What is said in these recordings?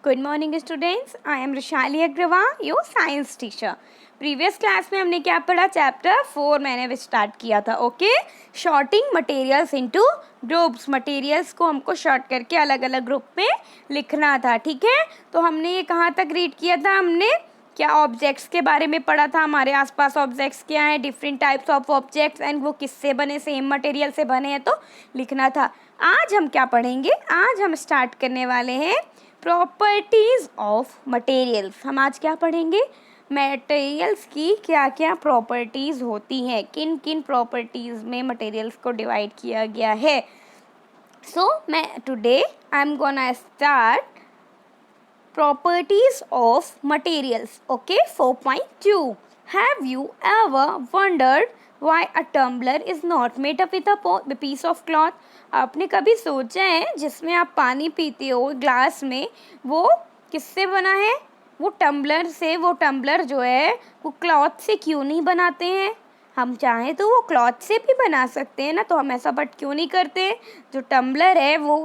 Good morning students, I am Rishali Agarwal, your science teacher. Previous class में हमने क्या पढ़ा? चैप्टर 4 मैंने स्टार्ट किया था। Okay, sorting materials into groups. Materials को हमको शॉर्ट करके अलग अलग ग्रुप में लिखना था। ठीक है, तो हमने ये कहाँ तक रीड किया था? हमने क्या ऑब्जेक्ट्स के बारे में पढ़ा था। हमारे आसपास ऑब्जेक्ट्स क्या हैं, different types of objects, and वो किससे बने, सेम मटेरियल से बने हैं तो लिखना था। आज हम क्या पढ़ेंगे? आज हम स्टार्ट करने वाले हैं प्रॉपर्टीज़ ऑफ मटेरियल्स। हम आज क्या पढ़ेंगे? मटेरियल्स की क्या क्या प्रॉपर्टीज़ होती हैं, किन किन प्रॉपर्टीज़ में मटेरियल्स को डिवाइड किया गया है। सो मैं today I am gonna start properties of materials. Okay, 4.2. Have you ever wondered why a tumbler is not made up with a piece of cloth? आपने कभी सोचा है जिसमें आप पानी पीते हो ग्लास में, वो किससे बना है? वो टम्बलर से। वो टम्बलर जो है वो क्लॉथ से क्यों नहीं बनाते हैं? हम चाहें तो वो क्लॉथ से भी बना सकते हैं ना, तो हम ऐसा बट क्यों नहीं करते? जो टम्बलर है वो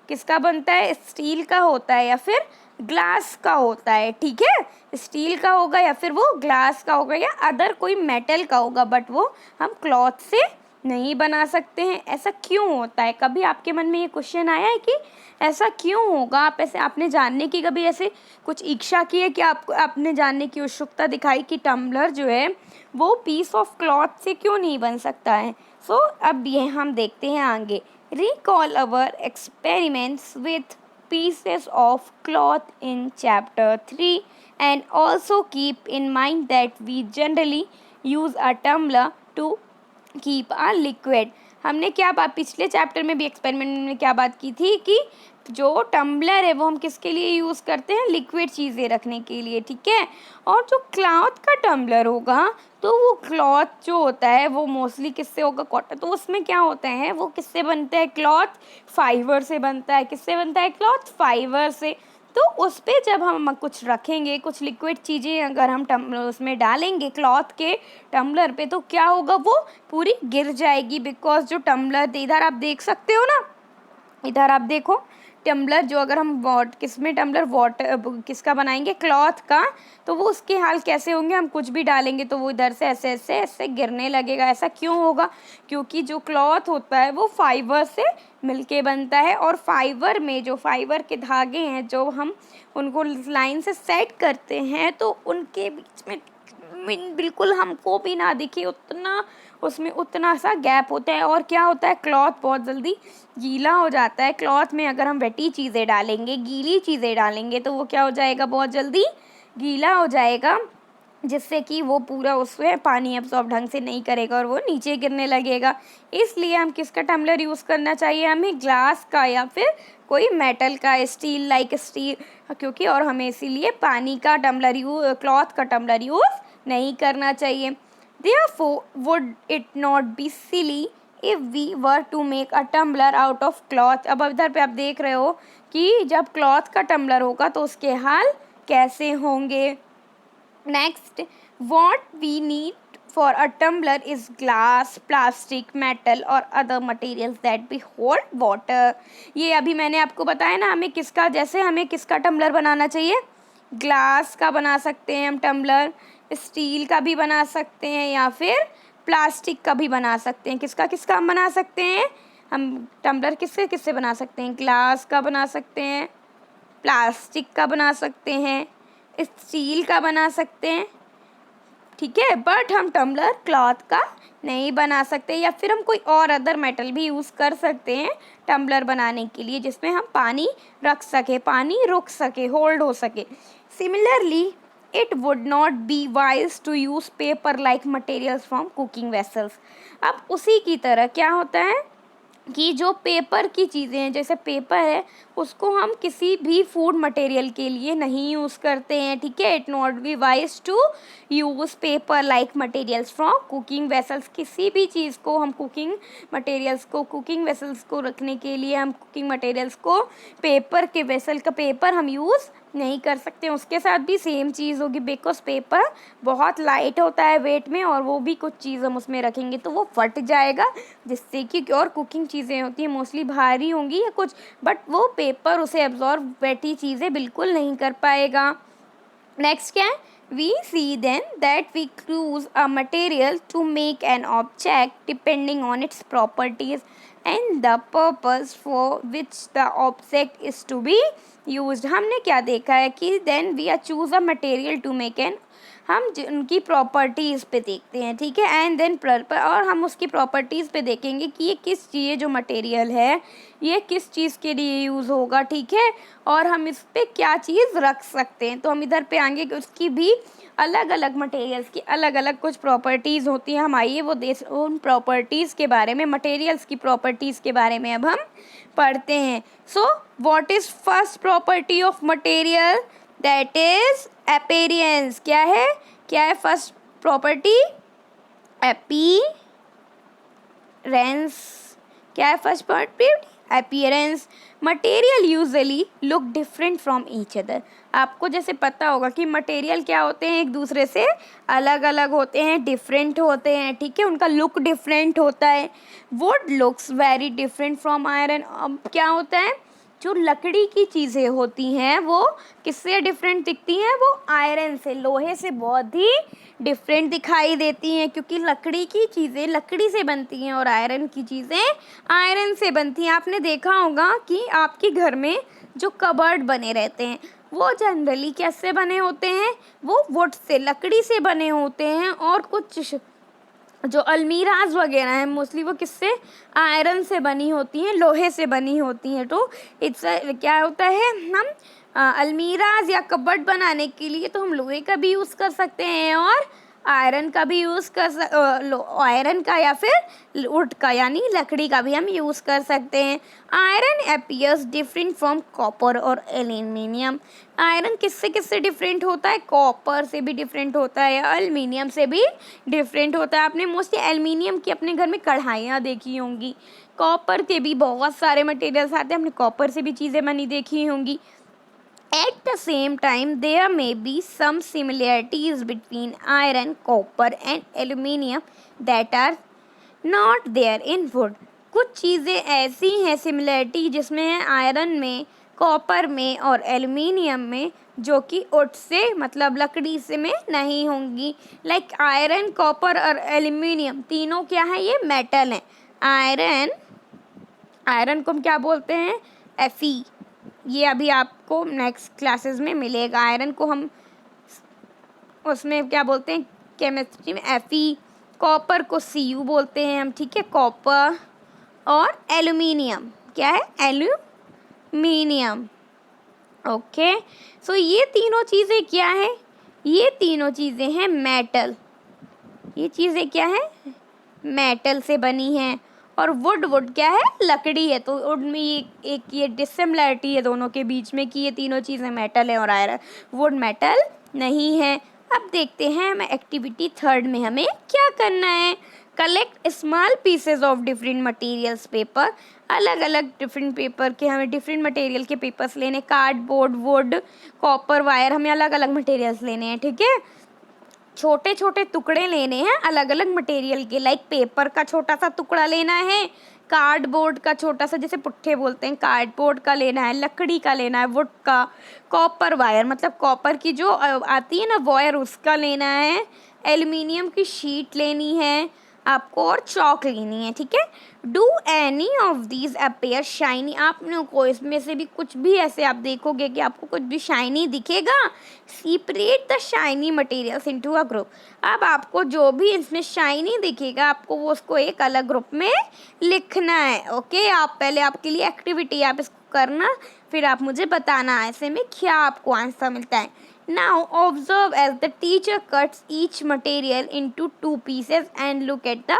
किसका बनता है? स्टील का होता है या फिर ग्लास का होता है। ठीक है, स्टील का होगा या फिर वो ग्लास का होगा या अदर कोई मेटल का होगा, बट वो हम क्लॉथ से नहीं बना सकते हैं। ऐसा क्यों होता है? कभी आपके मन में ये क्वेश्चन आया है कि ऐसा क्यों होगा? आप ऐसे आपने जानने की कभी ऐसे कुछ इच्छा की है कि आपने जानने की उत्सुकता दिखाई कि टम्बलर जो है वो पीस ऑफ क्लॉथ से क्यों नहीं बन सकता है? सो अब ये हम देखते हैं आगे। Recall our experiments with pieces of cloth in chapter 3 and also keep in mind that we generally use a tumbler to keep a liquid। हमने क्या बात पिछले चैप्टर में भी एक्सपेरिमेंट में क्या बात की थी कि जो टम्बलर है वो हम किसके लिए यूज़ करते हैं? लिक्विड चीज़ें रखने के लिए। ठीक है, और जो क्लॉथ का टम्बलर होगा तो वो क्लॉथ जो होता है वो मोस्टली किससे होगा? कॉटन। तो उसमें क्या होता है, वो किससे बनता है? क्लॉथ फाइबर से बनता है। किससे बनता है? क्लॉथ फाइबर से। तो उस पर जब हम कुछ रखेंगे, कुछ लिक्विड चीज़ें अगर हम उसमें डालेंगे क्लॉथ के टम्बलर पे, तो क्या होगा? वो पूरी गिर जाएगी। बिकॉज जो टम्बलर इधर आप देख सकते हो ना, इधर आप देखो टम्बलर जो अगर हम किसमें टम्बलर वाटर किसका बनाएंगे? क्लॉथ का, तो वो उसके हाल कैसे होंगे? हम कुछ भी डालेंगे तो वो इधर से ऐसे ऐसे ऐसे गिरने लगेगा। ऐसा क्यों होगा? क्योंकि जो क्लॉथ होता है वो फाइबर से मिलके बनता है, और फाइबर में जो फाइबर के धागे हैं जो हम उनको लाइन से सेट करते हैं, तो उनके बीच में बिल्कुल हमको भी ना दिखे उतना उसमें उतना सा गैप होता है। और क्या होता है? क्लॉथ बहुत जल्दी गीला हो जाता है। क्लॉथ में अगर हम वेटी चीज़ें डालेंगे, गीली चीज़ें डालेंगे, तो वो क्या हो जाएगा? बहुत जल्दी गीला हो जाएगा, जिससे कि वो पूरा उसमें पानी एब्सॉर्ब ढंग से नहीं करेगा और वो नीचे गिरने लगेगा। इसलिए हम किसका टम्बलर यूज़ करना चाहिए? हमें ग्लास का या फिर कोई मेटल का, स्टील लाइक स्टील, क्योंकि और हमें इसीलिए पानी का टम्बलर क्लॉथ का टम्बलर यूज़ नहीं करना चाहिए। Therefore, would it not be silly if we were to make a tumbler out of cloth? अब इधर पे आप देख रहे हो कि जब क्लॉथ का टम्बलर होगा तो उसके हाल कैसे होंगे। Next, what we need for a tumbler is glass, plastic, metal और other materials that we hold water। ये अभी मैंने आपको बताया ना, हमें किसका, जैसे हमें किसका टम्बलर बनाना चाहिए? ग्लास का बना सकते हैं हम टम्बलर, स्टील का भी बना सकते हैं या फिर प्लास्टिक का भी बना सकते हैं। किसका किसका हम बना सकते हैं? हम टम्बलर किससे किससे बना सकते हैं? ग्लास का बना सकते हैं, प्लास्टिक का बना सकते हैं, स्टील का बना सकते हैं। ठीक है, बट हम टम्बलर क्लॉथ का नहीं बना सकते, या फिर हम कोई और अदर मेटल भी यूज़ कर सकते हैं टम्बलर बनाने के लिए, जिसमें हम पानी रख सके, पानी रुक सके, होल्ड हो सके। Similarly it would not be wise to use paper like materials from cooking vessels. अब उसी की तरह क्या होता है कि जो पेपर की चीज़ें हैं, जैसे पेपर है, उसको हम किसी भी फूड मटेरियल के लिए नहीं यूज़ करते हैं। ठीक है, it not be wise to use paper like materials from cooking vessels. किसी भी चीज़ को हम कुकिंग वेसल्स को रखने के लिए हम कुकिंग मटेरियल्स को पेपर के वेसल का पेपर हम यूज़ नहीं कर सकते, उसके साथ भी सेम चीज़ होगी बिकॉज पेपर बहुत लाइट होता है वेट में, और वो भी कुछ चीज़ हम उसमें रखेंगे तो वो फट जाएगा, जिससे कि और कुकिंग चीज़ें होती हैं मोस्टली भारी होंगी या कुछ, बट वो पेपर उसे एब्जॉर्ब वेटी चीज़ें बिल्कुल नहीं कर पाएगा। नेक्स्ट क्या है, we see then that we choose a material to make an object depending on its properties and the purpose for which the object is to be used। हमने क्या देखा है कि then we choose a material to make an, हम उनकी properties पे देखते हैं, ठीक है, एंड देन और हम उसकी प्रॉपर्टीज़ पे देखेंगे कि ये किस चीज़, जो मटेरियल है ये किस चीज़ के लिए यूज़ होगा, ठीक है, और हम इस पे क्या चीज़ रख सकते हैं। तो हम इधर पे आएंगे कि उसकी भी अलग अलग मटेरियल्स की अलग अलग कुछ प्रॉपर्टीज़ होती हैं। हम आइए वो उन प्रॉपर्टीज़ के बारे में, मटेरियल्स की प्रॉपर्टीज़ के बारे में अब हम पढ़ते हैं। So what is first property of material, that is appearance. क्या है फर्स्ट प्रॉपर्टी, अपीयरेंस। क्या है first property, appearance. Material usually look different from each other. आपको जैसे पता होगा कि मटेरियल क्या होते हैं, एक दूसरे से अलग अलग होते हैं, डिफरेंट होते हैं, ठीक है, उनका लुक डिफरेंट होता है। Would looks very different from iron. अब क्या होता है, जो लकड़ी की चीज़ें होती हैं वो किससे डिफरेंट दिखती हैं, वो आयरन से, लोहे से बहुत ही डिफरेंट दिखाई देती हैं, क्योंकि लकड़ी की चीज़ें लकड़ी से बनती हैं और आयरन की चीज़ें आयरन से बनती हैं। आपने देखा होगा कि आपके घर में जो कबर्ड बने रहते हैं वो जनरली कैसे बने होते हैं, वो वुड से, लकड़ी से बने होते हैं, और कुछ जो अलमीराज वगैरह हैं मोस्टली वो किससे, आयरन से बनी होती हैं, लोहे से बनी होती हैं। तो इट्स क्या होता है, हम अलमीराज या कबर्ड बनाने के लिए तो हम लोहे का भी यूज़ कर सकते हैं और आयरन का भी यूज़ आयरन का या फिर वुड का यानी लकड़ी का भी हम यूज़ कर सकते हैं। Iron appears different from copper और एल्यूमिनियम। आयरन किससे डिफरेंट होता है, कॉपर से भी डिफरेंट होता है, एल्यूमिनियम से भी डिफरेंट होता है। आपने मोस्टली एल्यूमिनियम की अपने घर में कढ़ाइयाँ देखी होंगी, कॉपर के भी बहुत सारे मटेरियल्स आते हैं, आपने कॉपर से भी चीज़ें बनी देखी होंगी। At the same time, there may be some similarities between iron, copper and aluminium that are not there in wood। कुछ चीज़ें ऐसी हैं सिमिलरिटी जिसमें है आयरन में, कॉपर में और एल्यूमिनियम में, जो कि वुड से मतलब लकड़ी से में नहीं होंगी। लाइक आयरन, कॉपर और एल्यूमिनियम तीनों क्या है, ये मेटल हैं। आयरन को हम क्या बोलते हैं, Fe। ये अभी आपको नेक्स्ट क्लासेस में मिलेगा। आयरन को हम उसमें क्या बोलते हैं केमिस्ट्री में, Fe। कॉपर को Cu बोलते हैं हम, ठीक है, कॉपर। और एल्यूमिनियम क्या है, एल्यूमिनियम। ओके, सो ये तीनों चीज़ें क्या है, ये तीनों चीज़ें हैं मेटल। ये चीज़ें क्या है, मेटल से बनी हैं। और वुड क्या है, लकड़ी है। तो वुड में ये डिसिमिलरिटी है दोनों के बीच में कि ये तीनों चीज़ें मेटल है और आयरन, वुड मेटल नहीं है। अब देखते हैं हमें एक्टिविटी थर्ड में हमें क्या करना है। Collect small pieces of different materials paper. अलग अलग डिफरेंट पेपर के हमें डिफरेंट मटेरियल के पेपर्स लेने, कार्डबोर्ड, वुड, कॉपर, वायर, हमें अलग अलग मटेरियल्स लेने हैं, ठीक है। छोटे छोटे टुकड़े लेने हैं अलग अलग मटेरियल के, लाइक पेपर का छोटा सा टुकड़ा लेना है, कार्डबोर्ड का छोटा सा, जैसे पुट्ठे बोलते हैं, कार्डबोर्ड का लेना है, लकड़ी का लेना है, वुड का, कॉपर वायर मतलब कॉपर की जो आती है ना वायर, उसका लेना है, एल्यूमिनियम की शीट लेनी है आपको, और चौक लेनी है, ठीक है। Do any of these appear shiny. आप लोगों को इसमें से भी कुछ भी ऐसे आप देखोगे कि आपको कुछ भी शाइनी दिखेगा, separate the shiny materials into a group. अब आपको जो भी इसमें शाइनी दिखेगा आपको वो उसको एक अलग ग्रुप में लिखना है। ओके, आप पहले आपके लिए एक्टिविटी, आप इसको करना फिर आप मुझे बताना ऐसे में क्या आपको आंसर मिलता है। Now observe as the teacher cuts each material into 2 pieces and look at the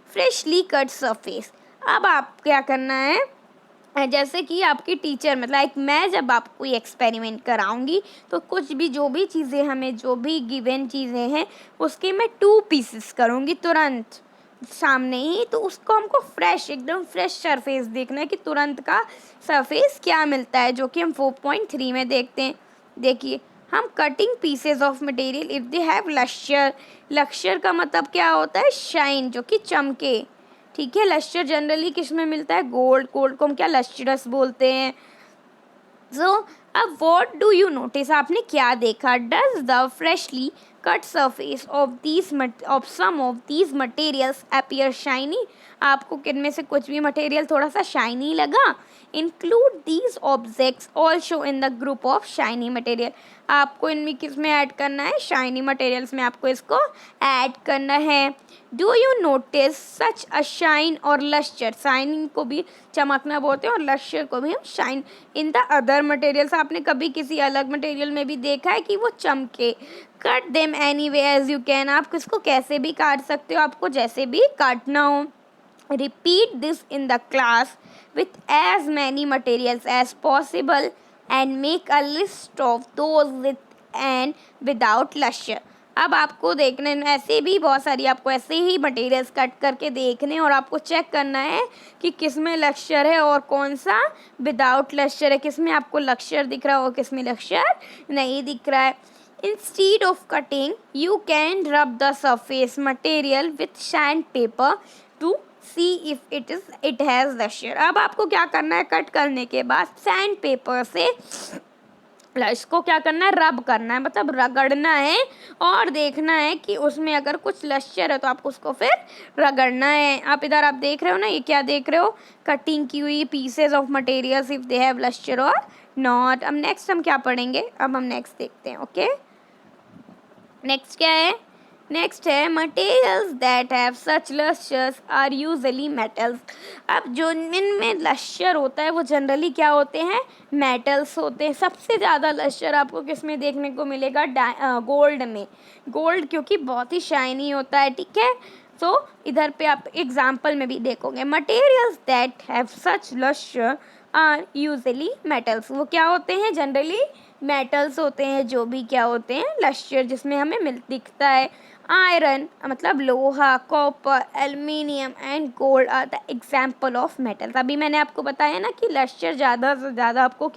freshly cut surface। अब आप क्या करना है, जैसे कि आपकी टीचर मतलब मैं जब आपको ये एक्सपेरिमेंट कराऊंगी तो कुछ भी जो भी चीज़ें हमें जो भी गिवन चीज़ें हैं उसके मैं 2 पीसेस करूंगी तुरंत सामने ही। तो उसको हमको फ्रेश, एकदम फ्रेश सरफेस देखना है कि तुरंत का सरफेस क्या मिलता है, जो कि हम 4.3 में देखते हैं। देखिए, हम cutting pieces of material if they have lustre. Lustre का मतलब क्या होता है? शाइन, जो कि चमके। ठीक है, लश्यर जनरली किस में मिलता है? गोल्ड। गोल्ड को हम क्या लश्यरस बोलते हैं। सो अब व्हाट डू यू नोटिस, आपने क्या देखा? Does the freshly cut surface of some of these materials appear shiny. आपको किनमें से कुछ भी मटेरियल थोड़ा सा शाइनी लगा? Include these objects also in the group of shiny material. आपको इनमें किस में ऐड करना है? शाइनी मटेरियल्स में आपको इसको ऐड करना है। Do you notice such a shine और लश्यर। शाइनिंग को भी चमकना बोलते हैं और लश्यर को भी हम shine in the other materials. आपने कभी किसी अलग मटेरियल में भी देखा है कि वो चमके? Cut them any way as you can. आप किसको कैसे भी काट सकते हो, आपको जैसे भी काटना हो। Repeat this in the class with as many materials as possible and make a list of those with and without lusher। अब आपको देखने ऐसे भी बहुत सारी आपको ऐसे ही मटेरियल्स कट करके देखने और आपको चेक करना है कि किस में लश्यर है और कौन सा विदाउट लश्यर है, किस में आपको लश्यर दिख रहा है और किस में लश्यर नहीं दिख रहा है। Instead of cutting, you can rub the surface material with sandpaper to see if it has lashing। अब आपको क्या करना है? कट करने के बाद सैंड पेपर से इसको क्या करना है? रब करना है, मतलब रगड़ना है और देखना है कि उसमें अगर कुछ लश्यर है तो आपको उसको फिर रगड़ना है। आप इधर आप देख रहे हो ना, ये क्या देख रहे हो? कटिंग की हुई pieces of materials if they have lustre और नॉट। अब नेक्स्ट हम क्या पढ़ेंगे? अब हम नेक्स्ट देखते हैं। ओके, नेक्स्ट क्या है? नेक्स्ट है materials that have such lustres are usually metals. अब जो इनमें लश्यर होता है वो जनरली क्या होते हैं? मेटल्स होते हैं। सबसे ज़्यादा लश्यर आपको किस में देखने को मिलेगा? गोल्ड में। गोल्ड क्योंकि बहुत ही शाइनी होता है। ठीक है, तो इधर पे आप एग्जाम्पल में भी देखोगे materials that have such lustre are usually metals. वो क्या होते हैं? जनरली मेटल्स होते हैं, जो भी क्या होते हैं? लश्यर, जिसमें हमें दिखता है। आयरन मतलब लोहा, copper, aluminium and gold are the example of metals. अभी मैंने आपको बताया ना कि लश्यर ज़्यादा से ज़्यादा आपको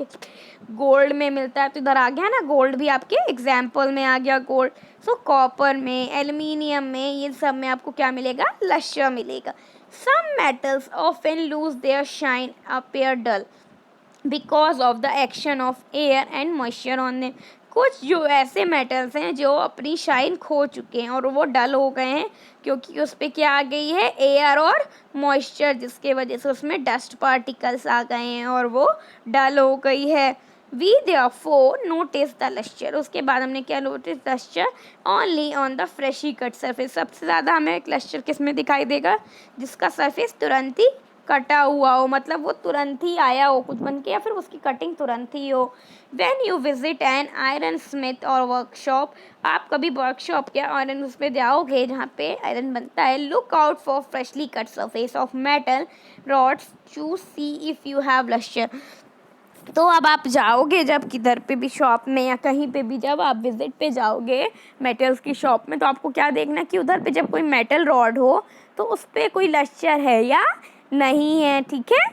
गोल्ड में मिलता है, तो इधर आ गया ना गोल्ड भी आपके एग्जाम्पल में आ गया गोल्ड। सो कॉपर में, एल्युमिनियम में, ये सब में आपको क्या मिलेगा? लश्यर मिलेगा। Some metals often lose their shine appear dull because of the action of air and moisture on them. कुछ जो ऐसे मेटल्स हैं जो अपनी शाइन खो चुके हैं और वो डल हो गए हैं क्योंकि उस पर क्या आ गई है? एयर और मॉइस्चर, जिसके वजह से उसमें डस्ट पार्टिकल्स आ गए हैं और वो डल हो गई है। We therefore notice the lustre. उसके बाद हमने क्या notice? Lustre only on the freshly cut surface. सबसे ज़्यादा हमें एक लश्यर किस में दिखाई देगा? जिसका सरफेस तुरंत ही कटा हुआ हो, मतलब वो तुरंत ही आया हो कुछ बन के, या फिर उसकी कटिंग तुरंत ही हो। When you visit an iron smith और वर्कशॉप, आप कभी वर्कशॉप या आयरन उस पर जाओगे जहाँ पे आयरन बनता है, look out for freshly cut surface of metal rods to see if you have lustre. तो अब आप जाओगे जब किधर पे भी शॉप में या कहीं पे भी जब आप विजिट पे जाओगे मेटल्स की शॉप में, तो आपको क्या देखना कि उधर पे जब कोई मेटल रॉड हो तो उस पर कोई लश्यर है या नहीं है। ठीक है,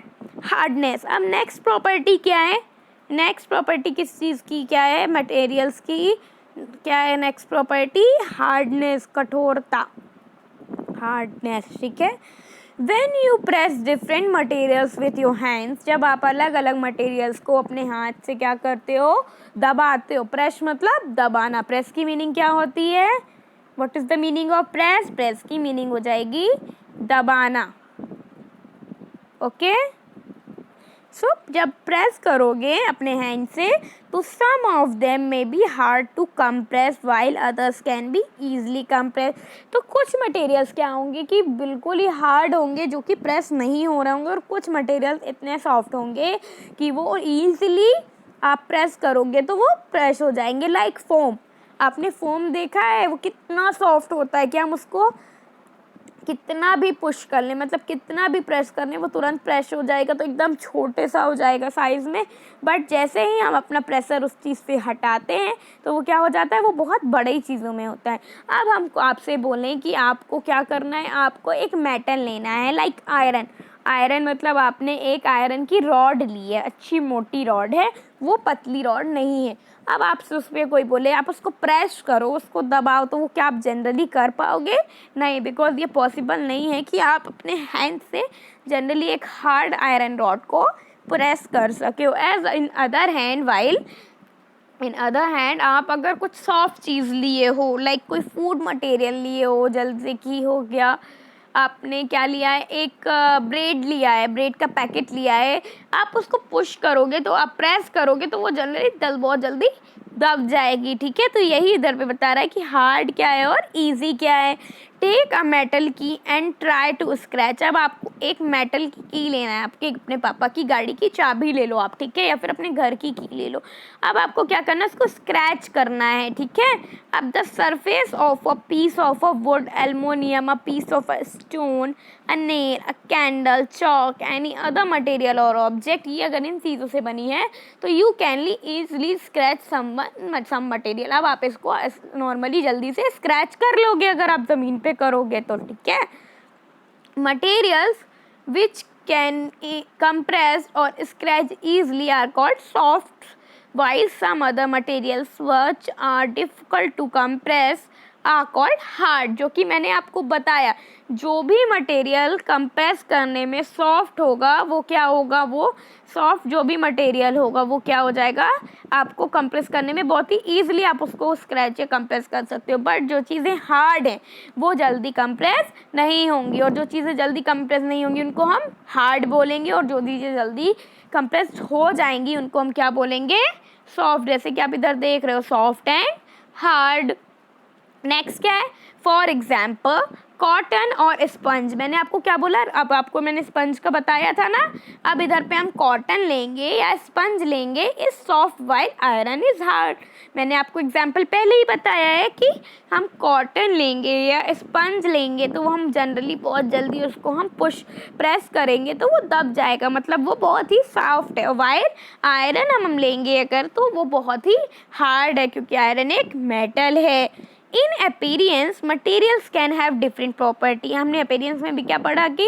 हार्डनेस। अब नेक्स्ट प्रॉपर्टी क्या है? नेक्स्ट प्रॉपर्टी किस चीज़ की क्या है? मटेरियल्स की क्या है नेक्स्ट प्रॉपर्टी? हार्डनेस, कठोरता, हार्डनेस। ठीक है, When you press different materials with your hands, जब आप अलग अलग मटेरियल्स को अपने हाथ से क्या करते हो? दबाते हो। प्रेस मतलब दबाना। प्रेस की मीनिंग क्या होती है? What is the meaning of press? Press की मीनिंग हो जाएगी दबाना। ओके, सो जब प्रेस करोगे अपने हैंड से तो some of them may be hard to compress while others can be easily compress. तो कुछ मटेरियल्स क्या होंगे कि बिल्कुल ही हार्ड होंगे, जो कि प्रेस नहीं हो रहे होंगे, और कुछ मटेरियल्स इतने सॉफ्ट होंगे कि वो ईजिली आप प्रेस करोगे तो वो प्रेस हो जाएंगे। Like foam. आपने फोम देखा है? वो कितना सॉफ्ट होता है कि हम उसको कितना भी पुश कर लें, मतलब कितना भी प्रेस कर लें, वो तुरंत प्रेस हो जाएगा, तो एकदम छोटे सा हो जाएगा साइज़ में। बट जैसे ही हम अपना प्रेशर उस चीज़ से हटाते हैं तो वो क्या हो जाता है? वो बहुत बड़ी चीज़ों में होता है। अब हम आपसे बोलें कि आपको क्या करना है? आपको एक मेटल लेना है, लाइक आयरन। आयरन मतलब आपने एक आयरन की रॉड ली है, अच्छी मोटी रॉड है, वो पतली रॉड नहीं है। अब आपसे उस पर कोई बोले आप उसको प्रेस करो, उसको दबाओ, तो वो क्या आप जनरली कर पाओगे? नहीं, बिकॉज ये पॉसिबल नहीं है कि आप अपने हैंड से जनरली एक हार्ड आयरन रॉड को प्रेस कर सके हो। एज इन अदर हैंड आप अगर कुछ सॉफ्ट चीज़ लिए हो, लाइक कोई फूड मटेरियल लिए हो, जैसे कि हो गया आपने क्या लिया है, एक ब्रेड लिया है, ब्रेड का पैकेट लिया है, आप उसको पुश करोगे तो आप प्रेस करोगे तो वो जनरली बहुत जल्दी दब जाएगी। ठीक है, तो यही इधर पे बता रहा है कि हार्ड क्या है और इजी क्या है। टेक अ मेटल की एंड ट्राई टू स्क्रैच। अब आपको एक मेटल की लेना है, आपके अपने पापा की गाड़ी की चाबी ले लो आप, ठीक है, या फिर अपने घर की ले लो। अब आपको क्या करना है, उसको स्क्रैच करना है। ठीक है, अब the surface of a piece of a wood, aluminium, a piece of a stone, a nail, a candle, chalk, any other material और ऑब्जेक्ट, ये अगर इन चीज़ों से बनी है तो you can easily scratch some material. अब आप इसको नॉर्मली जल्दी से स्क्रैच कर लोगे अगर आप ज़मीन पे करोगे तो। ठीक है, materials which can compress or scratch easily are called soft, while some other materials which are difficult to compress are called hard। जो कि मैंने आपको बताया, जो भी मटेरियल कंप्रेस करने में सॉफ्ट होगा वो क्या होगा, वो सॉफ्ट जो भी मटेरियल होगा वो क्या हो जाएगा, आपको कंप्रेस करने में बहुत ही ईजिली आप उसको स्क्रैच या कंप्रेस कर सकते हो। बट जो चीज़ें हार्ड हैं वो जल्दी कंप्रेस नहीं होंगी, और जो चीज़ें जल्दी कंप्रेस नहीं होंगी उनको हम हार्ड बोलेंगे, और जो चीज़ें जल्दी कंप्रेस हो जाएंगी उनको हम क्या बोलेंगे, सॉफ्ट। जैसे कि आप इधर देख रहे हो, सॉफ्ट एंड हार्ड। नेक्स्ट क्या है, फॉर एग्जाम्पल कॉटन और स्पंज। मैंने आपको क्या बोला, अब आपको मैंने स्पंज का बताया था ना, अब इधर पे हम कॉटन लेंगे या स्पंज लेंगे, is soft while iron is hard. मैंने आपको एग्जाम्पल पहले ही बताया है कि हम कॉटन लेंगे या स्पंज लेंगे तो वो हम जनरली बहुत जल्दी उसको हम पुश प्रेस करेंगे तो वो दब जाएगा, मतलब वो बहुत ही सॉफ्ट है। वाइल आयरन हम लेंगे अगर तो वो बहुत ही हार्ड है, क्योंकि आयरन एक मेटल है। In appearance materials can have different property. हमने अपीयरेंस में भी क्या पढ़ा कि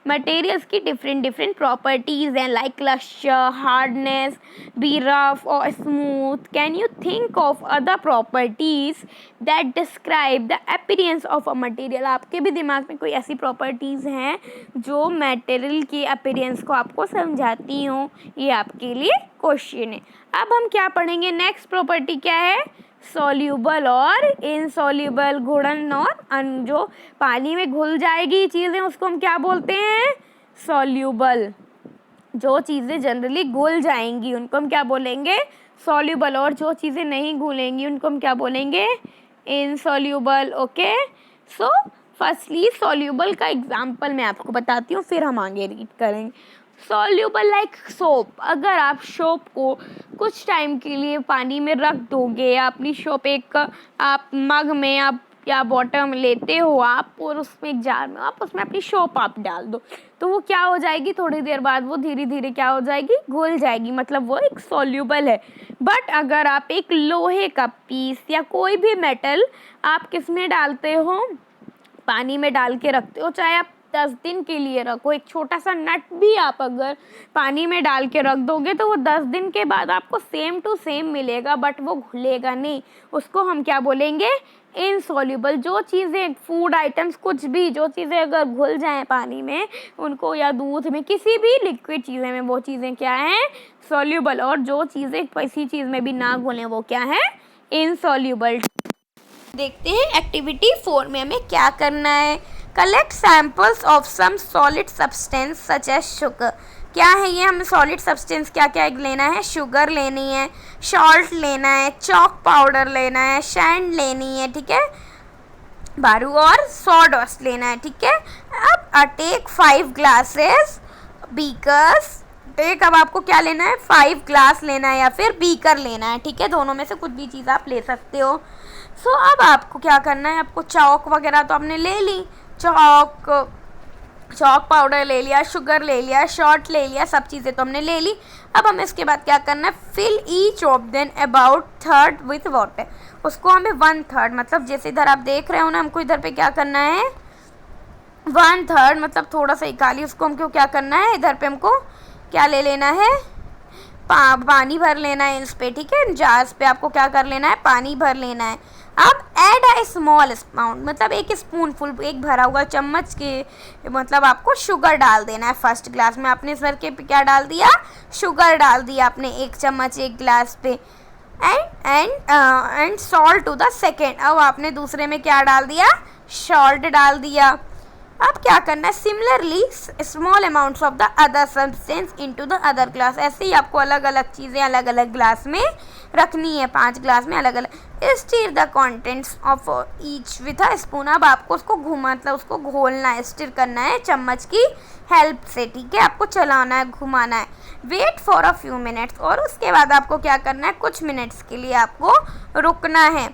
मटेरियल्स की डिफरेंट प्रॉपर्टीज हैं, like lustre, hardness, be rough और smooth. Can you think of other properties that describe the appearance of a material. आपके भी दिमाग में कोई ऐसी प्रॉपर्टीज हैं जो मटेरियल की अपीयरेंस को आपको समझाती हों, ये आपके लिए क्वेश्चन है। अब हम क्या पढ़ेंगे, नेक्स्ट प्रॉपर्टी क्या है, सॉल्यूबल और इनसॉल्यूबल, घुलन और जो पानी में घुल जाएगी चीज़ें उसको हम क्या बोलते हैं, सॉल्यूबल। जो चीज़ें जनरली घुल जाएंगी उनको हम क्या बोलेंगे, सॉल्यूबल, और जो चीज़ें नहीं घुलेंगी उनको हम क्या बोलेंगे, insoluble. Okay, so firstly soluble का एग्जाम्पल मैं आपको बताती हूँ, फिर हम आगे रीड करेंगे। Soluble like soap. अगर आप सोप को कुछ टाइम के लिए पानी में रख दोगे, या अपनी सोप एक आप मग में आप या बॉटल में लेते हो आप, और उसमें एक जार में आप उसमें अपनी सोप आप डाल दो तो वो क्या हो जाएगी, थोड़ी देर बाद वो धीरे धीरे क्या हो जाएगी, घुल जाएगी, मतलब वो एक सॉल्यूबल है। बट अगर आप एक लोहे का पीस या कोई भी मेटल आप किस में डालते हो, पानी में डाल के रखते हो, चाहे आप 10 दिन के लिए रखो, एक छोटा सा नट भी आप अगर पानी में डाल के रख दोगे तो वो 10 दिन के बाद आपको सेम टू सेम मिलेगा, बट वो घुलेगा नहीं। उसको हम क्या बोलेंगे, इनसॉल्यूबल। जो चीज़ें फूड आइटम्स कुछ भी, जो चीज़ें अगर घुल जाएं पानी में उनको, या दूध में, किसी भी लिक्विड चीज़ें में, वो चीज़ें क्या हैं, सॉल्यूबल। और जो चीज़ें किसी चीज़ में भी ना घुलें वो क्या है, इनसॉल्यूबल। देखते हैं एक्टिविटी 4 में हमें क्या करना है। Collect samples of some solid substance such as sugar. क्या है ये, हमें सॉलिड सब्सटेंस क्या क्या लेना है, शुगर लेनी है, सॉल्ट लेना है, चॉक पाउडर लेना है, सैंड लेनी है, ठीक है, बारू और सॉडस्ट लेना है। ठीक है, अब टेक 5 ग्लासेस बीकर्स। टेक, अब आपको क्या लेना है, 5 ग्लास लेना है या फिर बीकर लेना है। ठीक है, दोनों में से कुछ भी चीज़ आप ले सकते हो। सो अब आपको क्या करना है, आपको चॉक वगैरह तो आपने ले ली, चॉक पाउडर ले लिया, शुगर ले लिया, सॉल्ट ले लिया, सब चीज़ें तो हमने ले ली। अब हमें इसके बाद क्या करना है, fill each of then about third with water. उसको हमें 1/3, मतलब जैसे इधर आप देख रहे हो ना, हमको इधर पे क्या करना है, 1/3 मतलब थोड़ा सा इकाली, उसको हमको क्या करना है, इधर पे हमको क्या ले लेना है, पानी भर लेना है इस पे, ठीक है। जार्स पे आपको क्या कर लेना है, पानी भर लेना है। अब ऐड अ स्मॉल स्पून, मतलब एक स्पून फुल, एक भरा हुआ चम्मच के मतलब आपको शुगर डाल देना है। फर्स्ट ग्लास में आपने सर के पे क्या डाल दिया, शुगर डाल दिया आपने 1 चम्मच एक ग्लास पे। And salt to the second, अब आपने दूसरे में क्या डाल दिया, सॉल्ट डाल दिया। अब क्या करना है, similarly small amounts of the other substance into the other glass, ऐसे ही आपको अलग अलग चीज़ें अलग अलग ग्लास में रखनी है, 5 ग्लास में अलग अलग। Stir the contents of each with a spoon, अब आपको उसको मतलब उसको घोलना है, स्टीर करना है चम्मच की हेल्प से, ठीक है। आपको चलाना है, घुमाना है। Wait for a few minutes, और उसके बाद आपको क्या करना है, कुछ मिनट्स के लिए आपको रुकना है।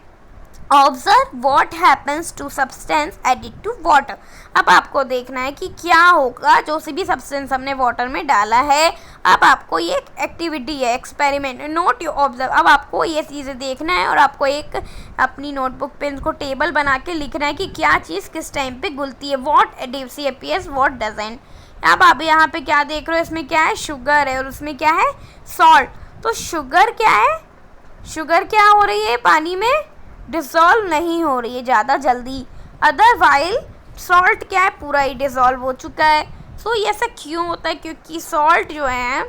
Observe what happens to substance added to water, अब आपको देखना है कि क्या होगा जो सी भी सब्सटेंस हमने वाटर में डाला है। अब आपको ये एक एक्टिविटी है, एक्सपेरिमेंट, नोट यू ऑब्जर्व, अब आपको ये चीज़ें देखना है और आपको एक अपनी नोटबुक पे इनको टेबल बना के लिखना है कि क्या चीज़ किस टाइम पे घुलती है, वॉट एडिवसी अपीयर्स वॉट डजंट। अब आप यहाँ पे क्या देख रहे हो, इसमें क्या है, शुगर है और उसमें क्या है, सॉल्ट। तो शुगर क्या है, शुगर क्या हो रही है, पानी में डिसॉल्व नहीं हो रही है ज़्यादा जल्दी, अदरवाइज सॉल्ट क्या है, पूरा ही डिसॉल्व हो चुका है। सो ये ऐसा क्यों होता है, क्योंकि सॉल्ट जो है,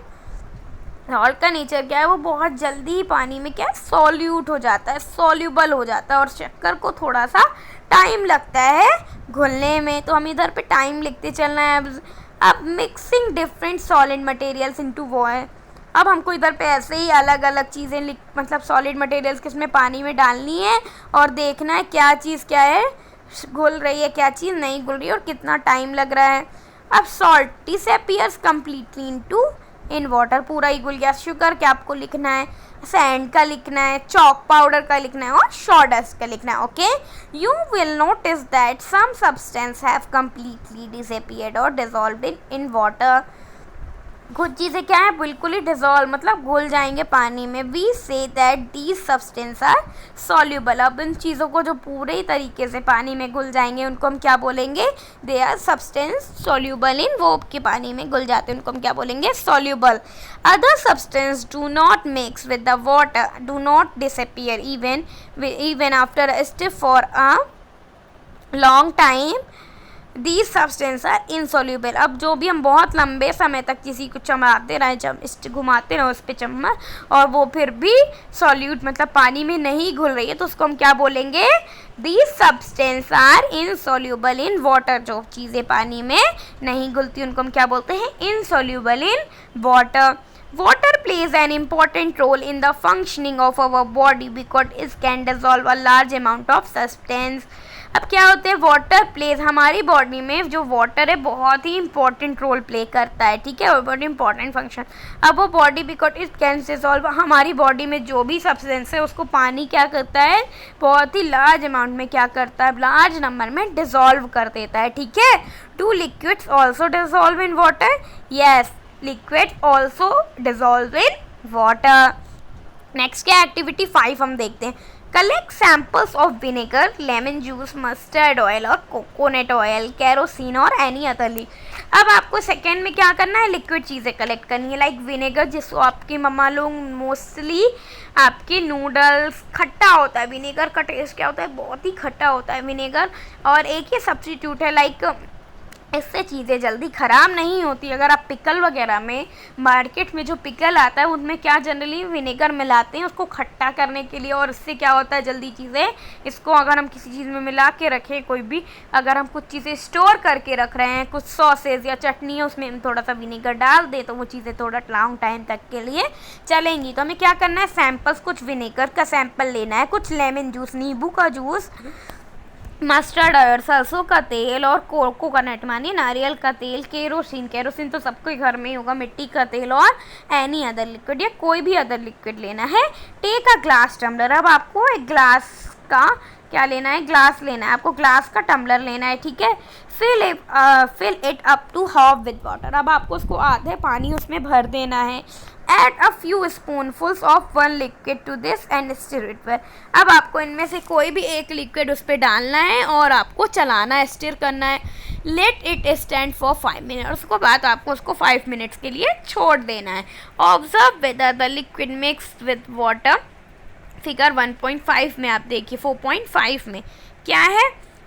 सॉल्ट का नेचर क्या है, वो बहुत जल्दी ही पानी में क्या है, सॉल्यूट हो जाता है, सॉल्यूबल हो जाता है, और शक्कर को थोड़ा सा टाइम लगता है घुलने में। तो हम इधर पे टाइम लिखते चलना है। अब mixing different solid materials into water, अब हमको इधर पे ऐसे ही अलग अलग चीज़ें मतलब सॉलिड मटेरियल्स किसमें पानी में डालनी है और देखना है क्या चीज़ क्या है, घुल रही है, क्या चीज़ नहीं घुल रही है और कितना टाइम लग रहा है। अब salt disappears completely in water, पूरा ही घुल गया। शुगर क्या आपको लिखना है, सैंड का लिखना है, चॉक पाउडर का लिखना है और सॉडस्ट का लिखना है। Okay, you will notice that some substance have completely disappeared और डिसॉल्व्ड इन वाटर, कुछ चीज़ें क्या है, बिल्कुल ही डिसॉल्व मतलब घुल जाएंगे पानी में। We say that these substance are soluble, अब इन चीज़ों को जो पूरे तरीके से पानी में घुल जाएंगे उनको हम क्या बोलेंगे, they are substance soluble in, वो के पानी में घुल जाते हैं उनको हम क्या बोलेंगे, soluble. Other substance do not mix with the water, do not disappear even after a stiff for a long time, these substance are insoluble, अब जो भी हम बहुत लंबे समय तक किसी को चमाते रहें, घुमाते रहो उस पर चम्मच और वो फिर भी सॉल्यूट मतलब पानी में नहीं घुल रही है, तो उसको हम क्या बोलेंगे, these substance are insoluble in water, जो चीज़ें पानी में नहीं घुलती उनको हम क्या बोलते हैं, insoluble in water. Water plays an important role in the functioning of our body because it can dissolve a large amount of substance. अब क्या होते हैं, वाटर प्लेज, हमारी बॉडी में जो वाटर है बहुत ही इंपॉर्टेंट रोल प्ले करता है, ठीक है, और बहुत इंपॉर्टेंट फंक्शन। अब वो body because it can dissolve, हमारी बॉडी में जो भी सब्सटेंस है उसको पानी क्या करता है, बहुत ही लार्ज अमाउंट में क्या करता है, लार्ज नंबर में डिसॉल्व कर देता है, ठीक है। Do liquids also dissolve in water, yes, liquid also dissolve in water. Next क्या एक्टिविटी 5 हम देखते हैं, collect samples of vinegar, lemon juice, mustard oil और कोकोनट ऑयल, केरोसिन और एनी अदर लिक्विड। अब आपको सेकेंड में क्या करना है, लिक्विड चीज़ें कलेक्ट करनी है, लाइक विनेगर, जिसको आपकी मम्मा लोग मोस्टली आपके नूडल्स, खट्टा होता है विनेगर का टेस्ट क्या होता है, बहुत ही खट्टा होता है विनेगर, और एक ही सब्स्टिट्यूट है, लाइक इससे चीज़ें जल्दी ख़राब नहीं होती। अगर आप पिकल वगैरह में, मार्केट में जो पिकल आता है उनमें क्या जनरली विनेगर मिलाते हैं उसको खट्टा करने के लिए, और इससे क्या होता है जल्दी चीज़ें, इसको अगर हम किसी चीज़ में मिला के रखें, कोई भी अगर हम कुछ चीज़ें स्टोर करके रख रहे हैं, कुछ सॉसेज या चटनी है उसमें हम थोड़ा सा विनेगर डाल दें तो वो चीज़ें थोड़ा लॉन्ग टाइम तक के लिए चलेंगी। तो हमें क्या करना है, सैम्पल्स, कुछ विनेगर का सैम्पल लेना है, कुछ लेमन जूस, नींबू का जूस, मस्टर्ड ऑयल, सरसों का तेल और कोकोनट मानी नारियल का तेल, केरोसिन, केरोसिन तो सबके घर में ही होगा, मिट्टी का तेल, और एनी अदर लिक्विड या कोई भी अदर लिक्विड लेना है। टेक अ ग्लास टम्बलर, अब आपको एक ग्लास का क्या लेना है, ग्लास लेना है, आपको ग्लास का टम्बलर लेना है, ठीक है। Fill it up to half with water, अब आपको उसको आधे पानी उसमें भर देना है। Add a few spoonfuls of one liquid to this and stir it well. अब आपको इनमें से कोई भी एक लिक्विड उस पर डालना है और आपको चलाना है, स्टिर करना है. Let it stand for 5 minute. उसके बाद आपको उसको 5 मिनट्स के लिए छोड़ देना है. Observe whether the liquid mix with water. Figure 1.5 में आप देखिए, 4.5 में क्या है,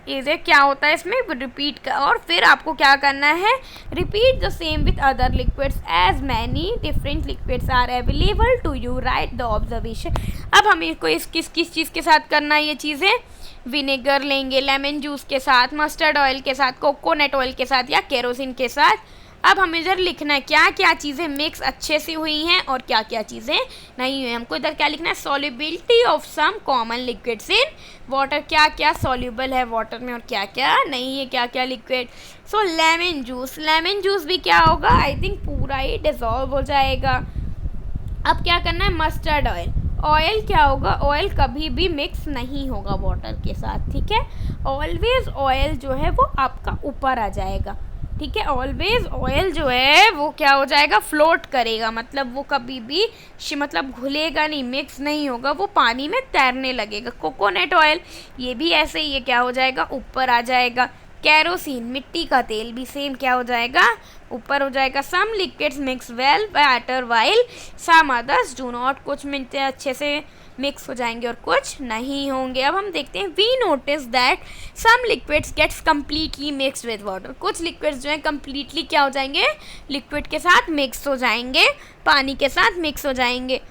ये क्या होता है इसमें रिपीट का. और फिर आपको क्या करना है, repeat the same with other liquids as many different liquids are available to you. Write the observation. अब हमें इसको किस किस चीज़ के साथ करना है ये चीज़ें. विनेगर लेंगे लेमन जूस के साथ, मस्टर्ड ऑयल के साथ, कोकोनट ऑयल के साथ या केरोसिन के साथ. अब हमें इधर लिखना है क्या क्या चीज़ें मिक्स अच्छे से हुई हैं और क्या क्या चीज़ें नहीं हुई. हमको इधर क्या लिखना है, solubility of some common liquids in water. क्या क्या सॉल्युबल है वाटर में और क्या क्या नहीं है, क्या क्या लिक्विड. सो लेमन जूस भी क्या होगा, आई थिंक पूरा ही डिजॉल्व हो जाएगा. अब क्या करना है, मस्टर्ड ऑयल क्या होगा, ऑयल कभी भी मिक्स नहीं होगा वाटर के साथ. ठीक है, ऑलवेज ऑयल जो है वो आपका ऊपर आ जाएगा. ठीक है, ऑलवेज ऑयल जो है वो क्या हो जाएगा, फ्लोट करेगा. मतलब वो कभी भी मतलब घुलेगा नहीं, मिक्स नहीं होगा, वो पानी में तैरने लगेगा. कोकोनट ऑयल ये भी ऐसे ही, ये क्या हो जाएगा, ऊपर आ जाएगा. केरोसिन मिट्टी का तेल भी सेम क्या हो जाएगा, ऊपर हो जाएगा. Some liquids mix well water while some others do not. कुछ मिनट अच्छे से मिक्स हो जाएंगे और कुछ नहीं होंगे. अब हम देखते हैं, we notice that some liquids gets completely mixed with water. कुछ लिक्विड्स जो हैं कम्प्लीटली क्या हो जाएंगे, लिक्विड के साथ मिक्स हो जाएंगे, पानी के साथ मिक्स हो जाएंगे.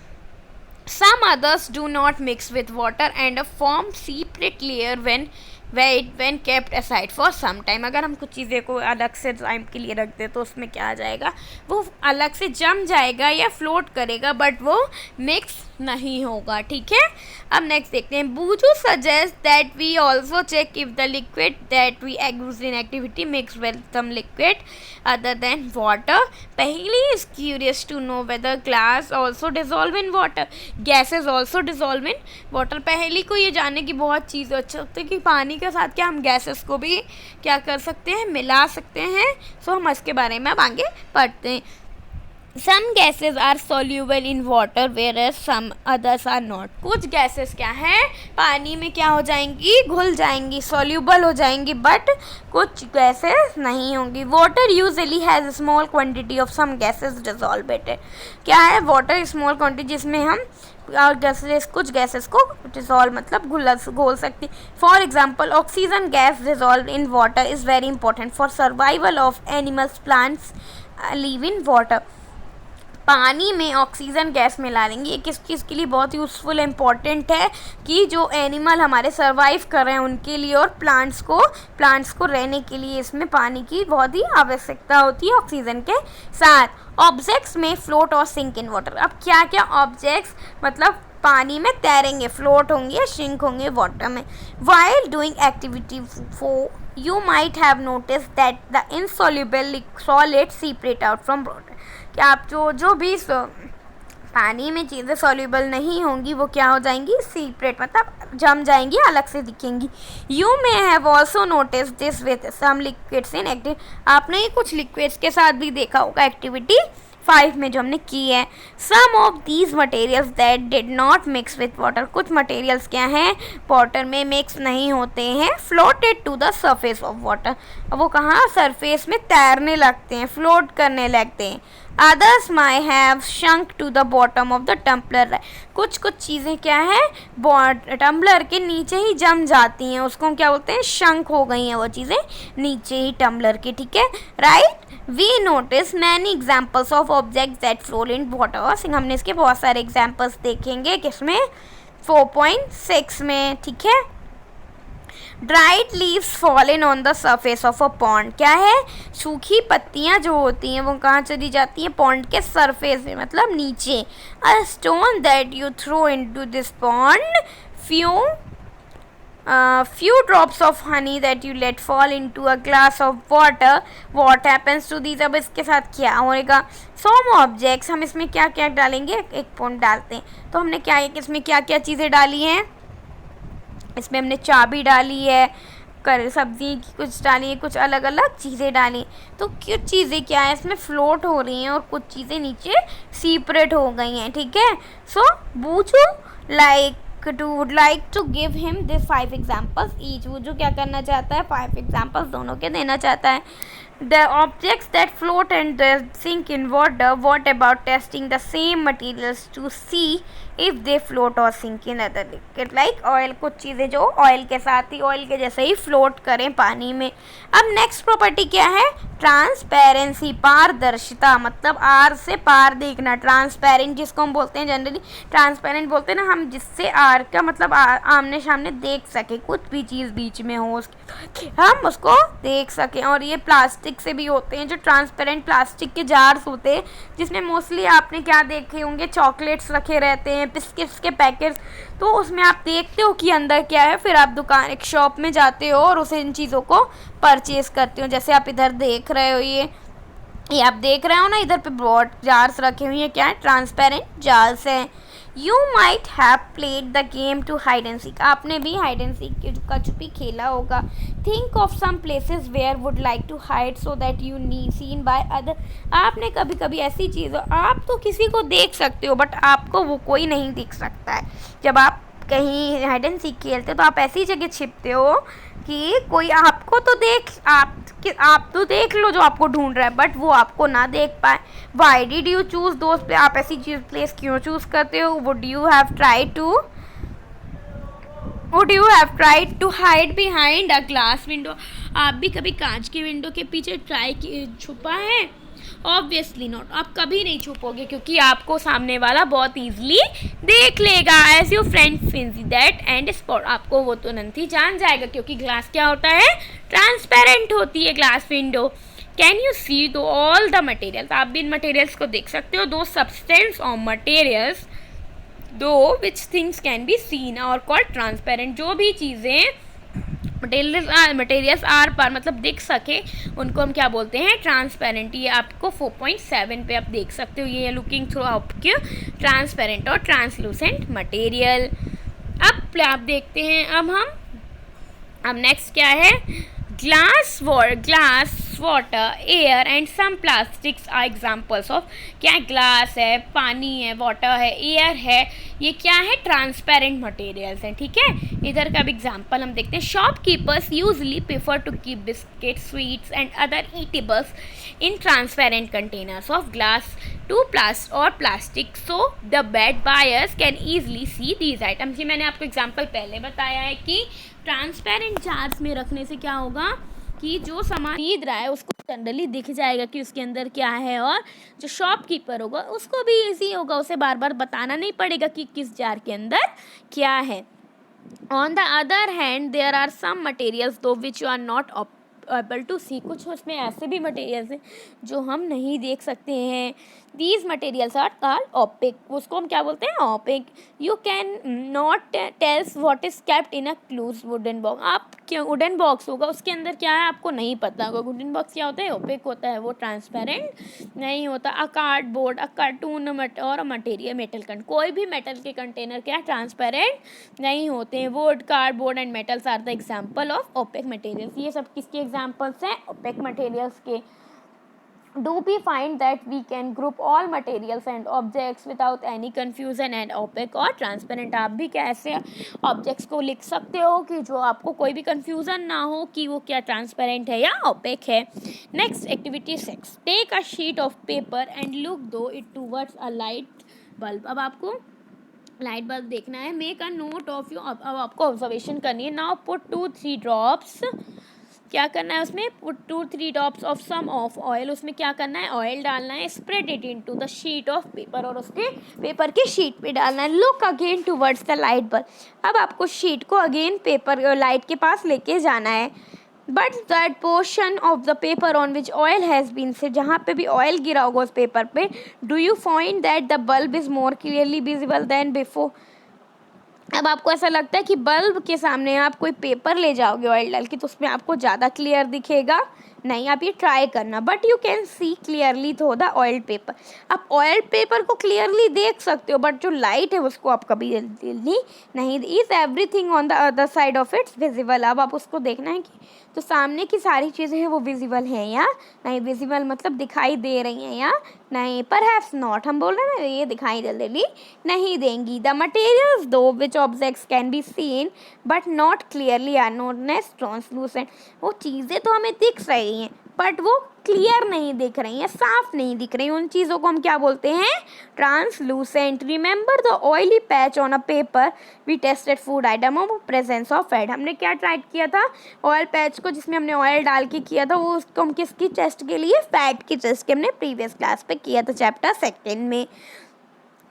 Some others do not mix with water and form separate layer when kept aside for some time. अगर हम कुछ चीज़ें को अलग से टाइम के लिए रख दें तो उसमें क्या आ जाएगा, वो अलग से जम जाएगा या फ्लोट करेगा, बट वो मिक्स नहीं होगा. ठीक है, अब नेक्स्ट देखते हैं. Boojho suggest that we also check if the liquid that we use in activity mix with some liquid other than water. Paheli is curious to know whether glass also dissolve in water. Gases also dissolve in water. Paheli को ये जानने की बहुत चीज़ अच्छा होती है कि पानी के साथ क्या हम गैसेस को भी क्या कर सकते हैं, मिला सकते हैं. सो हम इसके बारे में अब आगे पढ़ते हैं. Some gases are soluble in water whereas some others are not. कुछ गैसेस क्या हैं, पानी में क्या हो जाएंगी, घुल जाएंगी, soluble हो जाएंगी, बट कुछ गैसेस नहीं होंगी. Water usually has a small quantity of some gases dissolved in it. क्या है, वाटर स्मॉल क्वांटिटी जिसमें हम और गैसेस, कुछ गैसेस को डिजॉल्व मतलब घोल सकती. For example oxygen gas dissolve in water is very important for survival of animals plants live in water. पानी में ऑक्सीजन गैस मिला लेंगे, ये किस चीज़ के लिए बहुत यूज़फुल इम्पॉर्टेंट है कि जो एनिमल हमारे सर्वाइव कर रहे हैं उनके लिए और प्लांट्स को रहने के लिए इसमें पानी की बहुत ही आवश्यकता होती है ऑक्सीजन के साथ. ऑब्जेक्ट्स में फ्लोट और सिंक इन वाटर. अब क्या क्या ऑब्जेक्ट्स मतलब पानी में तैरेंगे, फ्लोट होंगे या सिंक होंगे वाटर में. While doing activity four you might have notice that the insoluble solid separate out from water. कि आप जो भी पानी में चीज़ें सॉल्युबल नहीं होंगी वो क्या हो जाएंगी, सेपरेट मतलब जम जाएंगी, अलग से दिखेंगी. You may have also notice this with some liquids in active. आपने ये कुछ लिक्विड्स के साथ भी देखा होगा एक्टिविटी 5 में जो हमने की है. Some of these materials that did not mix with water. कुछ मटेरियल्स क्या हैं, वाटर में मिक्स नहीं होते हैं. Floated to the surface of water. अब वो कहाँ, सरफेस में तैरने लगते हैं, फ्लोट करने लगते हैं. Others may have sunk to the bottom of the tumbler. कुछ चीज़ें क्या है, टम्बलर के नीचे ही जम जाती हैं, उसको क्या बोलते हैं, शंक हो गई हैं वो चीज़ें नीचे ही टम्बलर के. ठीक है, right. We notice many examples of objects that float in water. हमने इसके बहुत सारे एग्जाम्पल्स देखेंगे किसमें, 4.6 में. ठीक है, dried leaves fallen on the surface of a pond. क्या है, सूखी पत्तियां जो होती हैं वो कहाँ चली जाती हैं, पॉन्ड के सरफेस में मतलब नीचे. A stone that you throw into this pond, few drops of honey that you let fall into a glass of water, what happens to these. अब इसके साथ क्या होएगा, some objects. हम इसमें क्या क्या डालेंगे, एक पॉइंट डालते हैं. तो हमने क्या इसमें क्या क्या चीज़ें डाली हैं, इसमें हमने चाबी डाली है, कर सब्जी की कुछ डाली, कुछ अलग अलग चीज़ें डाली, तो कुछ चीज़ें क्या है इसमें फ्लोट हो रही हैं और कुछ चीज़ें नीचे सेपरेट हो गई हैं, ठीक है। So Boojho would like to give him this 5 examples each. Boojho क्या करना चाहता है, 5 एग्जाम्पल्स दोनों के देना चाहता है। The objects that float and sink in water, what about testing the same materials to see if they float or sink in other liquid like oil? कुछ चीज़ें जो ऑयल के साथ ही ऑयल के जैसे ही फ्लोट करें पानी में। अब नेक्स्ट प्रॉपर्टी क्या है, ट्रांसपेरेंसी, पारदर्शिता, मतलब आर से पार देखना। ट्रांसपेरेंट जिसको हम बोलते हैं, जनरली ट्रांसपेरेंट बोलते हैं ना हम, जिससे आर का मतलब आमने सामने देख सके, कुछ भी चीज़ बीच में हो उसके हम उसको देख सकें। और ये प्लास्टिक से भी होते हैं, जो ट्रांसपेरेंट प्लास्टिक के जार्स होते हैं जिसमें मोस्टली आपने क्या देखे होंगे, चॉकलेट्स रखे रहते हैं, बिस्किट्स के पैकेट्स, तो उसमें आप देखते हो कि अंदर क्या है, फिर आप दुकान एक शॉप में जाते हो और उसे इन चीज़ों को परचेज़ करते हो। जैसे आप इधर देख रहे हो, ये आप देख रहे हो ना, इधर पे ब्रॉड जार्स रखे हुए हैं, क्या है, ट्रांसपेरेंट जार्स हैं। You might have played the game to hide and seek, आपने भी हाइड एंड सीक का छुपी खेला होगा। Think of some places where would like to hide so that you knee seen by other, आपने कभी कभी ऐसी चीज़, आप तो किसी को देख सकते हो बट आपको वो कोई नहीं दिख सकता है। जब आप कहीं हाइड एंड सीक खेलते हो तो आप ऐसी जगह छिपते हो कि कोई आपको तो आप तो देख लो जो आपको ढूंढ रहा है, बट वो आपको ना देख पाए। वाई डिड यू चूज दोस्त पे, आप ऐसी चीज प्लेस क्यों चूज करते हो। Would you have tried to hide behind a glass window, आप भी कभी कांच की विंडो के पीछे छुपा है। ऑब्वियसली नॉट, आप कभी नहीं छुपोगे क्योंकि आपको सामने वाला बहुत ईजिली देख लेगा। एज यू फ्रेंड फिंसी दैट एंड स्पॉट, आपको वो तुरंत ही जान जाएगा क्योंकि ग्लास क्या होता है, ट्रांसपेरेंट होती है glass window. Can you see दो ऑल द मटेरियल्स, आप भी इन मटेरियल्स को देख सकते हो। दो सब्सटेंस और materials through which things can be scene और कॉल्ड ट्रांसपेरेंट, जो भी चीज़ें मटेरियल्स आर पर मतलब दिख सके उनको हम क्या बोलते हैं, ट्रांसपेरेंट। ये आपको 4.7 पे आप देख सकते हो, ये लुकिंग थ्रू आपके ट्रांसपेरेंट और ट्रांसलूसेंट मटेरियल। अब आप देखते हैं, अब नेक्स्ट क्या है, glass water air and some plastics are examples of, क्या है, ग्लास है, पानी है, वाटर है, एयर है, ये क्या है, ट्रांसपेरेंट मटेरियल्स हैं, ठीक है। इधर का भी एग्जाम्पल हम देखते हैं। Shopkeepers usually prefer to keep biscuit, sweets and other eatables in transparent containers of glass to plastic so the bad buyers can easily see these items. ये मैंने आपको एग्जाम्पल पहले बताया है कि ट्रांसपेरेंट जार्स में रखने से क्या होगा कि जो सामान खरीद रहा है उसको जनरली दिख जाएगा कि उसके अंदर क्या है, और जो शॉपकीपर होगा उसको भी इजी होगा, उसे बार बार बताना नहीं पड़ेगा कि किस जार के अंदर क्या है। On the other hand there are some materials through which you are not able to see, कुछ उसमें ऐसे भी मटेरियल्स हैं जो हम नहीं देख सकते हैं। These materials are called opaque, उसको हम क्या बोलते हैं, opaque. You can not tells what is kept in a close wooden box, आप क्या वुडन बॉक्स होगा उसके अंदर क्या है आपको नहीं पता होगा। वुडन बॉक्स क्या होता है, ओपेक होता है, वो ट्रांसपेरेंट नहीं होता। अ कार्डबोर्ड, अ कार्टून और मटेरियल मेटल कोई भी मेटल के कंटेनर क्या ट्रांसपेरेंट नहीं होते हैं। Wood, cardboard and metals are the example of opaque materials. ये सब किसके एग्जाम्पल्स हैं, ओपेक मटेरियल्स के। Do we find that we can group all materials and objects without any confusion and opaque और transparent, आप भी क्या ऐसे ऑब्जेक्ट्स को लिख सकते हो कि जो आपको कोई भी कंफ्यूजन ना हो कि वो क्या ट्रांसपेरेंट है या ओपेक है। Next activity 6, take a sheet of paper and look through it towards a light bulb. अब आपको लाइट बल्ब देखना है। Make a note of you, अब आपको ऑब्जर्वेशन करनी है। नाउ पुट 2-3 ड्रॉप्स, क्या करना है उसमें, put 2-3 drops of some of oil, उसमें क्या करना है, ऑयल डालना है। Spread it into the sheet of paper, और उसके पेपर के शीट पे डालना है। Look again towards the light bulb, अब आपको शीट को अगेन पेपर लाइट के पास लेके जाना है। But that portion of the paper on which oil has been say, जहाँ पे भी ऑयल गिरा होगा उस पेपर पे, do you find that the bulb is more clearly visible then before. अब आपको ऐसा लगता है कि बल्ब के सामने आप कोई पेपर ले जाओगे ऑयल डाल के तो उसमें आपको ज़्यादा क्लियर दिखेगा नहीं, आप ये ट्राई करना। But you can see clearly through the oil paper, आप ऑयल पेपर को क्लियरली देख सकते हो, बट जो लाइट है उसको आप कभी जल्दी नहीं। Is everything on the other side of its visible, अब आप उसको देखना है कि तो सामने की सारी चीज़ें हैं वो विजिबल हैं या नहीं, विजिबल मतलब दिखाई दे रही हैं या नहीं। परहैप्स नॉट, हम बोल रहे हैं ना ये दिखाई जल्दी नहीं देंगी। The materials through which objects can be seen but not clearly are known as translucent, वो चीज़ें तो हमें दिख रही हैं बट वो क्लियर नहीं दिख रही हैं, साफ नहीं दिख रही, उन चीज़ों को हम क्या बोलते हैं, translucent. Remember the oily patch on a paper we tested food item of presence of fat, हमने क्या ट्राई किया था, ऑयल पैच को जिसमें हमने ऑयल डाल के किया था, वो उसको हम किसकी टेस्ट के लिए, फैट की टेस्ट के, हमने प्रीवियस क्लास पे किया था चैप्टर 2 में।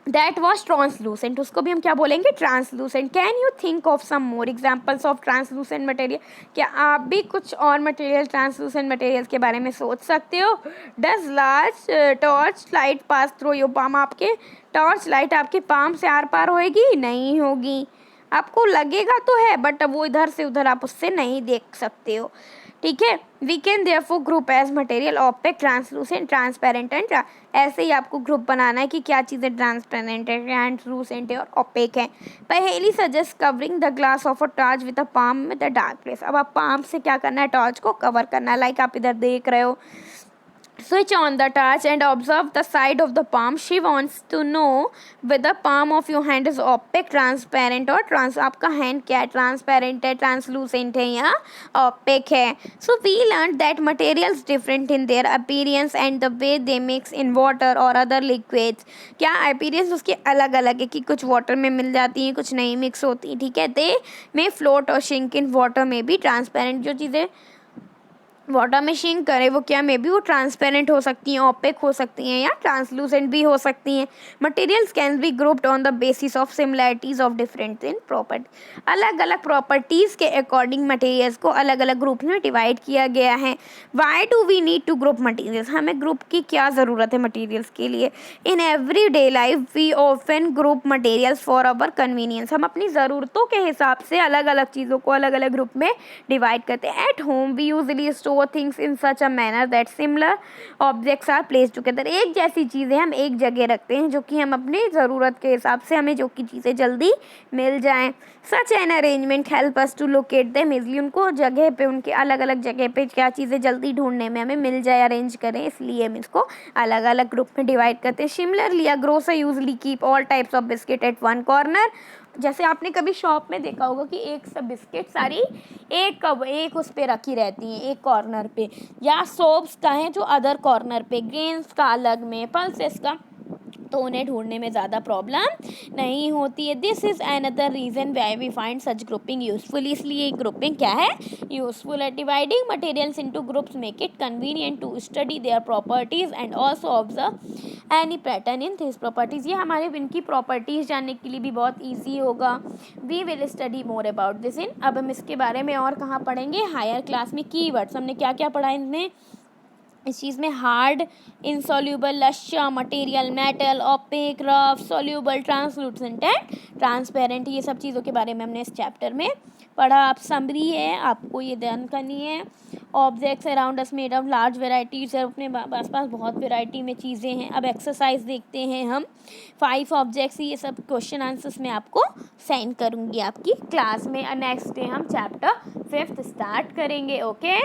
दैट वॉज ट्रांसलूसेंट, उसको भी हम क्या बोलेंगे, translucent. Can you think of some more examples of translucent material, क्या आप भी कुछ और मटेरियल ट्रांसलूसेंट मटेरियल्स के बारे में सोच सकते हो। Does large torch light pass through your palm, आपके टॉर्च लाइट आपके पाम से आर पार होएगी, नहीं होगी, आपको लगेगा तो है बट वो इधर से उधर आप उससे नहीं देख सकते हो, ठीक है। We can therefore group as material opaque, translucent, transparent and ऐसे ही आपको ग्रुप बनाना है कि क्या चीज़ें ट्रांसपेरेंट है, ट्रांसलूसेंट है और ओपेक है। पहली suggest covering the glass of a torch with a palm with a dark place, अब आप पाम से क्या करना है, टॉर्च को कवर करना है, लाइक आप इधर देख रहे हो। Switch on the torch and observe the side of the palm. She wants to know whether the palm of your hand is opaque, transparent और आपका hand क्या है, transparent है, translucent है या opaque है। So we learned that materials different in their appearance and the way they mix in water or other liquids. क्या appearance उसके अलग अलग है कि कुछ water में मिल जाती हैं, कुछ नहीं मिक्स होती, ठीक है। They may float or shrink in water, may be transparent, जो चीज़ें वाटर में शिंक करे वो क्या मे बी वो ट्रांसपेरेंट हो सकती हैं, ओपेक हो सकती हैं या ट्रांसलूसेंट भी हो सकती हैं। Materials can be grouped on the basis of similarities of different in property, अलग अलग प्रॉपर्टीज़ के अकॉर्डिंग मटेरियल्स को अलग अलग ग्रुप में डिवाइड किया गया है। Why do we need to group materials, हमें ग्रुप की क्या ज़रूरत है मटीरियल्स के लिए। In every day life we often group materials for our convenience, हम अपनी ज़रूरतों के हिसाब से अलग अलग चीज़ों को अलग अलग ग्रुप में डिवाइड करते हैं। At home we usually store things in such a manner that similar objects are placed together, एक जैसी चीज़ें हम एक जगह रखते हैं जो कि हम अपनी ज़रूरत के हिसाब से हमें जो कि चीज़ें जल्दी मिल जाएं। Such an arrangement help us to locate them easily, उनको जगह पे उनके अलग अलग जगह पे क्या चीज़ें जल्दी ढूंढने में हमें मिल जाए, अरेंज करें, इसलिए हम इसको अलग अलग ग्रुप में डिवाइड करते हैं। Similarly, a grocer usually keep all types of biscuit at one corner, जैसे आपने कभी शॉप में देखा होगा कि एक सब बिस्किट सारी एक उस पे रखी रहती हैं एक कॉर्नर पे, या सोप्स का है जो अदर कॉर्नर पे, ग्रेन्स का अलग में, पल्सेस का, तो उन्हें ढूंढने में ज़्यादा प्रॉब्लम नहीं होती है। This is another reason why we find such grouping useful, इसलिए ग्रुपिंग क्या है, यूजफुल है। Dividing materials into groups make it convenient to study their properties and also observe any pattern in this properties, ये हमारे इनकी properties जानने के लिए भी बहुत ईजी होगा। We will study more about this in, अब हम इसके बारे में और कहाँ पढ़ेंगे, हायर क्लास में। कीवर्ड्स हमने क्या क्या पढ़ा इनमें, इस चीज़ में hard, insoluble, lustre, material, metal, opaque, rough, soluble, translucent and transparent, ये सब चीज़ों के बारे में हमने इस चैप्टर में पढ़ा। आप समरी है, आपको ये ध्यान करनी है। Objects around us made of large varieties है, अपने आसपास बहुत वेराइटी में चीज़ें हैं। अब एक्सरसाइज देखते हैं हम, 5 ऑब्जेक्ट्स, ये सब क्वेश्चन आंसर्स में आपको सेंड करूँगी आपकी क्लास में। नेक्स्ट डे हम चैप्टर 5 स्टार्ट करेंगे। ओके।